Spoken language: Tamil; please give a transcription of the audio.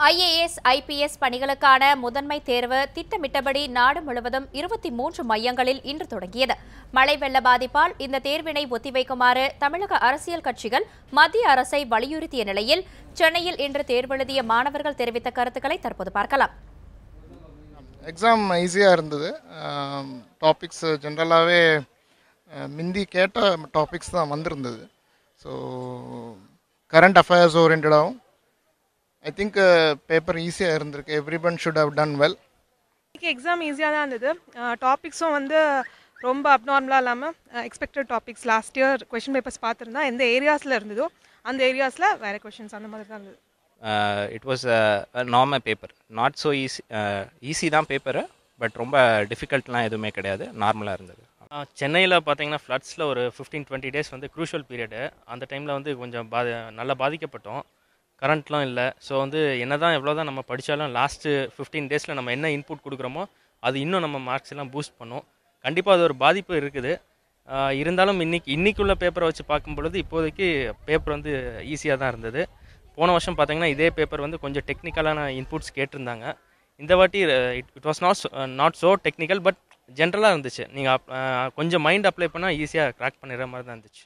ஐஏஎஸ், ஐபிஎஸ் பணிகளுக்கான முதன்மை தேர்வு திட்டமிட்டபடி நாடு முழுவதும் 23 மையங்களில் இன்று தொடங்கியது. மழை வெள்ள பாதிப்பால் இந்த தேர்வினை ஒத்திவைக்குமாறு தமிழக அரசியல் கட்சிகள் மத்திய அரசை வலியுறுத்திய நிலையில் சென்னையில் இன்று தேர்வெழுதிய மாணவர்கள் தெரிவித்த கருத்துக்களை தற்போது பார்க்கலாம். எக்ஸாம் ஈஸியாக இருந்தது. டாபிக்ஸ் ஜென்ரலாகவே மிந்தி கேட்ட டாபிக்ஸ் தான் வந்திருந்தது. ஸோ கரண்ட் அஃபேர்ஸ் ஓரியன்டாகவும் ஐ திங்க் பேப்பர் ஈஸியாக இருந்திருக்கு. Everyone should have done well. Exam ஈஸியாக தான் இருந்தது. டாபிக்ஸும் வந்து ரொம்ப அப்நார்மலாக இல்லாமல் expected topics last year question papers பார்த்துருந்தா எந்த ஏரியாஸில் இருந்ததோ அந்த ஏரியாஸில் வேறு கொஷின்ஸ் அந்த மாதிரி தான் இருந்தது. It was a normal paper, not so easy தான் பேப்பரு, பட் ரொம்ப டிஃபிகல்ட்லாம் எதுவுமே கிடையாது, நார்மலாக இருந்தது. சென்னையில் பார்த்தீங்கன்னா ஃப்ளட்ஸில் ஒரு 15-20 டேஸ் வந்து க்ரூஷியல் பீரியடு. அந்த டைமில் வந்து கொஞ்சம் நல்லா பாதிக்கப்பட்டோம். கரண்ட்லாம் இல்லை. ஸோ வந்து என்ன தான் எவ்வளோ தான் நம்ம படித்தாலும் லாஸ்ட்டு 15 டேஸில் நம்ம என்ன இன்புட் கொடுக்குறோமோ அது இன்னும் நம்ம மார்க்ஸ் எல்லாம் பூஸ்ட் பண்ணும். கண்டிப்பாக அது ஒரு பாதிப்பு இருக்குது. இருந்தாலும் இன்றைக்குள்ள பேப்பரை வச்சு பார்க்கும் பொழுது இப்போதைக்கு பேப்பர் வந்து ஈஸியாக தான் இருந்தது. போன வருஷம் பார்த்தீங்கன்னா இதே பேப்பர் வந்து கொஞ்சம் டெக்னிக்கலான இன்புட்ஸ் கேட்டிருந்தாங்க. இந்த வாட்டி it was not so technical, but ஜென்ரலாக இருந்துச்சு. நீங்கள் கொஞ்சம் மைண்ட் அப்ளை பண்ணால் ஈஸியாக க்ராக் பண்ணிடுற மாதிரி தான் இருந்துச்சு.